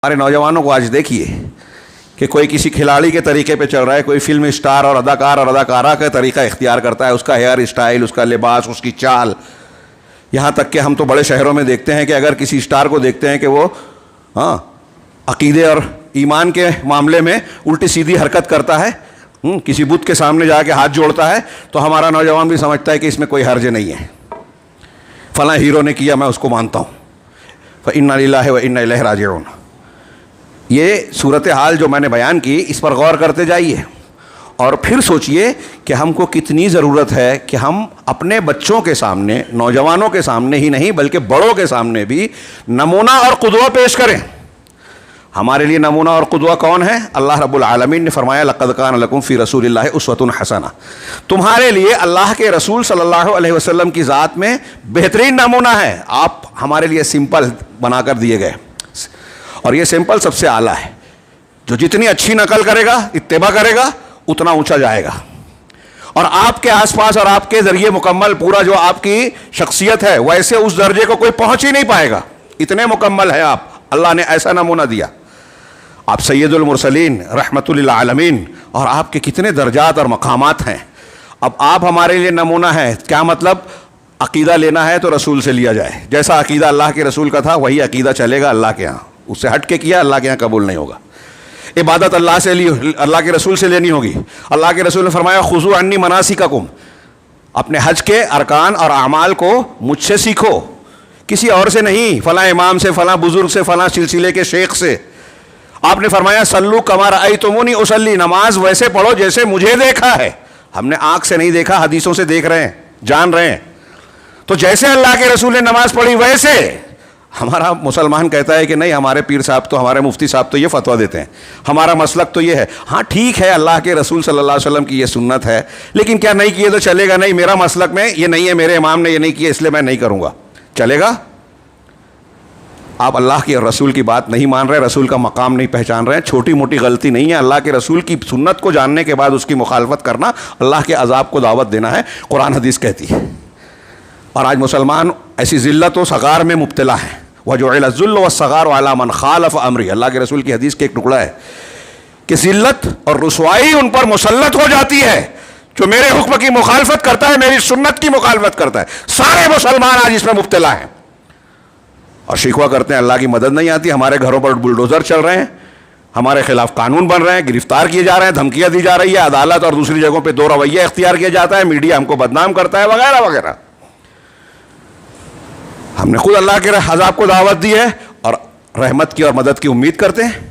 ہمارے نوجوانوں کو آج دیکھیے کہ کوئی کسی کھلاڑی کے طریقے پہ چل رہا ہے، کوئی فلم اسٹار اور اداکار اور اداکارہ کا طریقہ اختیار کرتا ہے، اس کا ہیئر اسٹائل، اس کا لباس، اس کی چال. یہاں تک کہ ہم تو بڑے شہروں میں دیکھتے ہیں کہ اگر کسی اسٹار کو دیکھتے ہیں کہ وہ عقیدے اور ایمان کے معاملے میں الٹی سیدھی حرکت کرتا ہے، کسی بت کے سامنے جا کے ہاتھ جوڑتا ہے، تو ہمارا نوجوان بھی سمجھتا ہے کہ اس میں کوئی حرج نہیں ہے، فلاں ہیرو نے کیا میں اس کو مانتا ہوں. فإنا للہ وإنا الیہ راجعون. یہ صورتحال جو میں نے بیان کی، اس پر غور کرتے جائیے اور پھر سوچئے کہ ہم کو کتنی ضرورت ہے کہ ہم اپنے بچوں کے سامنے، نوجوانوں کے سامنے ہی نہیں بلکہ بڑوں کے سامنے بھی نمونہ اور قدوہ پیش کریں. ہمارے لیے نمونہ اور قدوہ کون ہے؟ اللہ رب العالمین نے فرمایا لقد کان لکم فی رسول اللہ اسوۃ حسنہ. تمہارے لیے اللہ کے رسول صلی اللہ علیہ وسلم کی ذات میں بہترین نمونہ ہے. آپ ہمارے لیے سمپل بنا کر دیے گئے، اور یہ سمپل سب سے اعلیٰ ہے. جو جتنی اچھی نقل کرے گا، اتباع کرے گا، اتنا اونچا جائے گا، اور آپ کے آس پاس اور آپ کے ذریعے مکمل پورا جو آپ کی شخصیت ہے ویسے اس درجے کو کوئی پہنچ ہی نہیں پائے گا. اتنے مکمل ہیں آپ، اللہ نے ایسا نمونہ دیا. آپ سید المرسلین رحمت للعالمین، اور آپ کے کتنے درجات اور مقامات ہیں. اب آپ ہمارے لیے نمونہ ہیں. کیا مطلب؟ عقیدہ لینا ہے تو رسول سے لیا جائے. جیسا عقیدہ اللہ کے رسول کا تھا وہی عقیدہ چلے گا اللہ کے ہاں. اس سے ہٹ کے کیا اللہ کے ہاں قبول نہیں ہوگا. عبادت اللہ کے رسول سے لینی ہوگی. اللہ کے رسول نے فرمایا خذوا عنی مناسککم، اپنے حج کے ارکان اور اعمال کو مجھ سے سیکھو، کسی اور سے نہیں، فلاں امام سے، فلاں بزرگ سے، فلاں سلسلے کے شیخ سے. آپ نے فرمایا صلو کما رأیتمونی اصلی، نماز ویسے پڑھو جیسے مجھے دیکھا ہے. ہم نے آنکھ سے نہیں دیکھا، حدیثوں سے دیکھ رہے ہیں، جان رہے ہیں. تو جیسے اللہ کے رسول نے نماز پڑھی ویسے. ہمارا مسلمان کہتا ہے کہ نہیں، ہمارے پیر صاحب تو، ہمارے مفتی صاحب تو یہ فتویٰ دیتے ہیں، ہمارا مسلک تو یہ ہے. ہاں ٹھیک ہے، اللہ کے رسول صلی اللہ علیہ وسلم کی یہ سنت ہے، لیکن کیا نہیں کیے تو چلے گا؟ نہیں، میرا مسلک میں یہ نہیں ہے، میرے امام نے یہ نہیں کیا اس لیے میں نہیں کروں گا. چلے گا؟ آپ اللہ کے رسول کی بات نہیں مان رہے، رسول کا مقام نہیں پہچان رہے ہیں. چھوٹی موٹی غلطی نہیں ہے. اللہ کے رسول کی سنت کو جاننے کے بعد اس کی مخالفت کرنا اللہ کے عذاب کو دعوت دینا ہے، قرآن حدیث کہتی ہے. اور آج مسلمان ایسی ذلت و صغار میں مبتلا ہیں. وَجُعِلَ الذُّلُّ وَالصَّغَارُ عَلَىٰ مَنْ خَالَفَ أَمْرِي. اللہ کے رسول کی حدیث کے ایک ٹکڑا ہے کہ ذلت اور رسوائی ان پر مسلط ہو جاتی ہے جو میرے حکم کی مخالفت کرتا ہے، میری سنت کی مخالفت کرتا ہے. سارے مسلمان آج اس میں مبتلا ہیں اور شکوہ کرتے ہیں اللہ کی مدد نہیں آتی. ہمارے گھروں پر بلڈوزر چل رہے ہیں، ہمارے خلاف قانون بن رہے ہیں، گرفتار کیے جا رہے ہیں، دھمکیاں دی جا رہی ہے، عدالت اور دوسری جگہوں پہ دو رویہ اختیار کیا جاتا ہے، میڈیا ہم کو بدنام کرتا ہے، وغیرہ وغیرہ. ہم نے خود اللہ کے عذاب کو دعوت دی ہے اور رحمت کی اور مدد کی امید کرتے ہیں.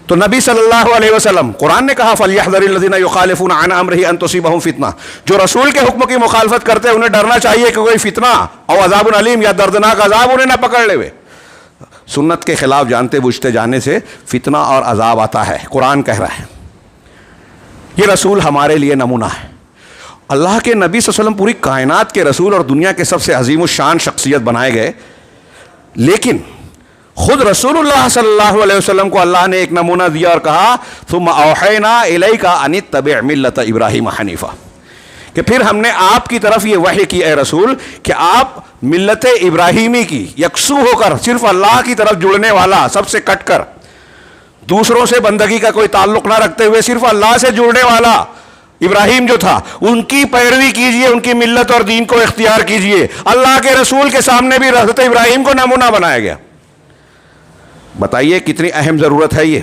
تو نبی صلی اللہ علیہ وسلم، قرآن نے کہا فَلْيَحْذَرِ الَّذِينَ يُخَالِفُونَ عَنْ أَمْرِهِ أَن تُصِيبَهُمْ فِتْنَةٌ. جو رسول کے حکم کی مخالفت کرتے ہیں انہیں ڈرنا چاہیے کہ کوئی فتنہ اور عذاب علیم یا دردناک عذاب انہیں نہ پکڑ لے. سنت کے خلاف جانتے بوجھتے جانے سے فتنہ اور عذاب آتا ہے. قرآن کہہ رہا ہے. یہ رسول ہمارے لیے نمونہ ہے. اللہ کے نبی صلی اللہ علیہ وسلم پوری کائنات کے رسول اور دنیا کے سب سے عظیم الشان شخصیت بنائے گئے، لیکن خود رسول اللہ صلی اللہ علیہ وسلم کو اللہ نے ایک نمونہ دیا اور کہا ثم اوحینا الیک ان اتبع ملت ابراہیم حنیفا، کہ پھر ہم نے آپ کی طرف یہ وحی کی اے رسول کہ آپ ملت ابراہیمی کی یکسو ہو کر، صرف اللہ کی طرف جڑنے والا، سب سے کٹ کر، دوسروں سے بندگی کا کوئی تعلق نہ رکھتے ہوئے صرف اللہ سے جڑنے والا ابراہیم جو تھا، ان کی پیروی کیجئے، ان کی ملت اور دین کو اختیار کیجئے. اللہ کے رسول کے سامنے بھی حضرت ابراہیم کو نمونہ بنایا گیا. بتائیے کتنی اہم ضرورت ہے یہ.